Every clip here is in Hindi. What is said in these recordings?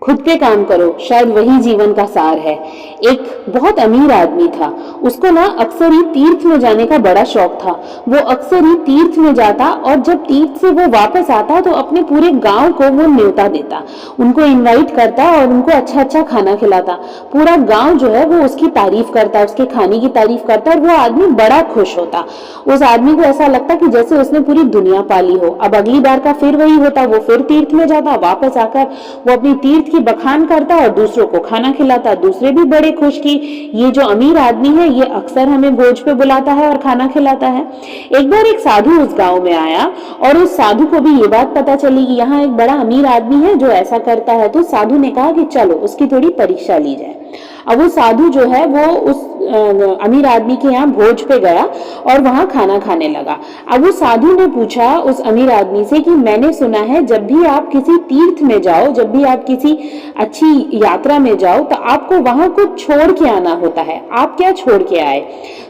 खुद पे काम करो, शायद वही जीवन का सार है। एक बहुत अमीर आदमी था, उसको ना अक्सर ही तीर्थ में जाने का बड़ा शौक था। वो अक्सर ही तीर्थ में जाता और जब तीर्थ से वो वापस आता तो अपने पूरे गांव को वो न्योता देता, उनको इनवाइट करता और उनको अच्छा अच्छा खाना खिलाता। पूरा गांव जो है वो उसकी तारीफ करता, उसके खाने की तारीफ करता और वो आदमी बड़ा खुश होता। उस आदमी को ऐसा लगता कि जैसे उसने पूरी दुनिया पाली हो। अब अगली बार का फिर वही होता, वो फिर तीर्थ में जाता, वापस आकर वो अपनी तीर्थ की बखान करता और दूसरों को खाना खिलाता। दूसरे भी बड़े खुश कि ये जो अमीर आदमी है ये अक्सर हमें भोज पे बुलाता है और खाना खिलाता है। एक बार एक साधु उस गांव में आया और उस साधु को भी ये बात पता चली कि यहाँ एक बड़ा अमीर आदमी है जो ऐसा करता है। तो साधु ने कहा कि चलो उसकी थोड़ी परीक्षा ली जाए। अब वो साधु जो है वो उस अमीर आदमी के यहाँ भोज पे गया और वहां खाना खाने लगा। अब वो साधु ने पूछा उस अमीर आदमी से कि मैंने सुना है जब भी आप किसी तीर्थ में जाओ, जब भी आप किसी अच्छी यात्रा में जाओ तो आपको वहां कुछ छोड़ के आना होता है, आप क्या छोड़ के आए?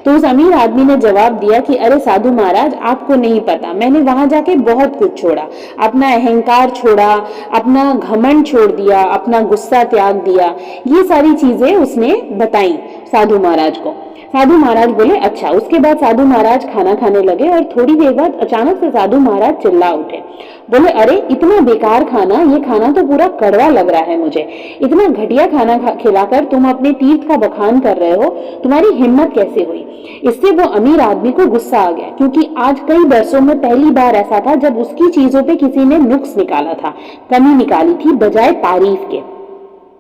तो उस अमीर आदमी ने जवाब दिया कि अरे साधु महाराज, आपको नहीं पता, मैंने वहां जाके बहुत कुछ छोड़ा। अपना अहंकार छोड़ा, अपना घमंड छोड़ दिया, अपना गुस्सा त्याग दिया। ये सारी चीजें उसने बताई साधु महाराज को। साधु महाराज बोले अच्छा। उसके बाद साधु महाराज खाना खाने लगे और थोड़ी देर बाद अचानक से साधु महाराज चिल्ला उठे, बोले अरे इतना बेकार खाना, ये खाना तो पूरा कड़वा लग रहा है मुझे। इतना घटिया खाना खिलाकर तुम अपने तीर्थ का बखान कर रहे हो, तुम्हारी हिम्मत कैसे हुई? इससे वो अमीर आदमी को गुस्सा आ गया, क्योंकि आज कई वर्षों में पहली बार ऐसा था जब उसकी चीजों पे किसी ने नुक्स निकाला था, कमी निकाली थी बजाय तारीफ के।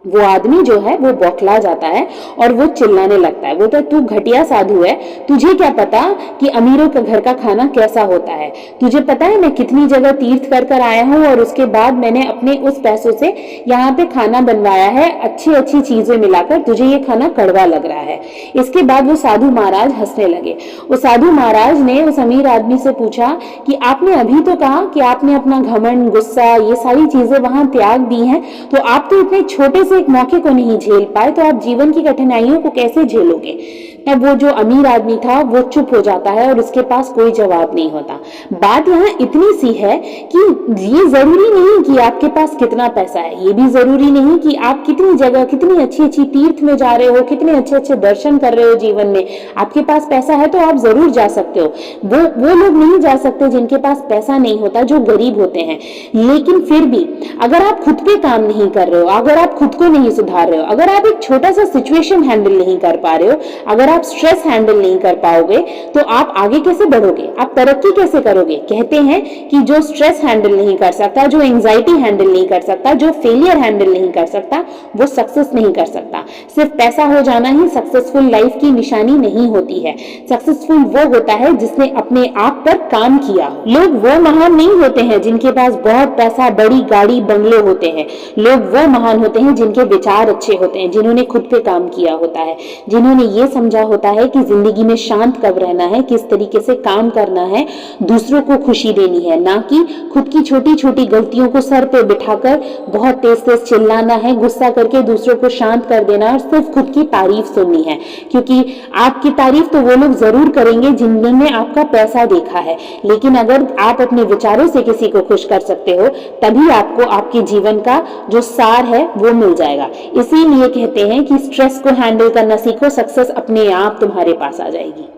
वो आदमी जो है वो बौखला जाता है और वो चिल्लाने लगता है, वो तो तू घटिया साधु है, तुझे क्या पता कि अमीरों के घर का खाना कैसा होता है? तुझे पता है मैं कितनी जगह तीर्थ कर कर आया हूँ और उसके बाद मैंने अपने उस पैसों से यहाँ पे खाना बनवाया है, अच्छी अच्छी चीजें मिलाकर, तुझे ये खाना कड़वा लग रहा है। इसके बाद वो साधु महाराज हंसने लगे। उस साधु महाराज ने उस अमीर आदमी से पूछा कि आपने अभी तो कहा कि आपने अपना घमंड, गुस्सा, ये सारी चीजें वहां त्याग दी हैं, तो आप तो इतने छोटे से एक मौके को नहीं झेल पाए, तो आप जीवन की कठिनाइयों को कैसे झेलोगे? तब वो जो अमीर आदमी था वो चुप हो जाता है और उसके पास कोई जवाब नहीं होता। बात यहाँ इतनी सी है कि ये जरूरी नहीं कि आपके पास कितना पैसा है, ये भी जरूरी नहीं कि आप कितनी जगह, कितनी अच्छी अच्छी तीर्थ में जा रहे हो, कितने अच्छे अच्छे दर्शन कर रहे हो जीवन में। आपके पास पैसा है तो आप जरूर जा सकते हो। वो लोग नहीं जा सकते जिनके पास पैसा नहीं होता, जो गरीब होते हैं। लेकिन फिर भी अगर आप खुद पे काम नहीं कर रहे हो, अगर आप खुद को नहीं सुधार रहे हो, अगर आप एक छोटा सा सिचुएशन हैंडल नहीं कर पा रहे हो, अगर आप स्ट्रेस हैंडल नहीं कर पाओगे, तो आप आगे कैसे बढ़ोगे? आप तरक्की कैसे करोगे? कहते हैं कि जो स्ट्रेस हैंडल नहीं कर सकता, जो एंजाइटी हैंडल नहीं कर सकता, जो फेलियर हैंडल नहीं कर सकता, वो सक्सेस नहीं कर सकता। सिर्फ पैसा हो जाना ही सक्सेसफुल लाइफ की निशानी नहीं होती है। सक्सेसफुल वो होता है जिसने अपने आप पर काम किया। लोग वो महान नहीं होते हैं जिनके पास बहुत पैसा, बड़ी गाड़ी, बंगले होते हैं। लोग वो महान होते हैं जिनके विचार अच्छे होते हैं, जिन्होंने खुद पे काम किया होता है, जिन्होंने ये समझा होता है कि जिंदगी में शांत कब रहना है, किस तरीके से काम करना है, दूसरों को खुशी देनी है, ना कि खुद की छोटी छोटी गलतियों को सर पे बिठाकर बहुत तेज तेज चिल्लाना है, गुस्सा करके दूसरों को शांत कर देना और सिर्फ खुद की तारीफ सुननी है। क्योंकि आपकी तारीफ तो वो लोग जरूर करेंगे जिन्होंने आपका पैसा देखा है, लेकिन अगर आप अपने विचारों से किसी को खुश कर सकते हो, तभी आपको आपके जीवन का जो सार है वो मिल जाएगा। इसीलिए कहते हैं कि स्ट्रेस को हैंडल करना सीखो, सक्सेस अपने आप तुम्हारे पास आ जाएगी।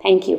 Thank you.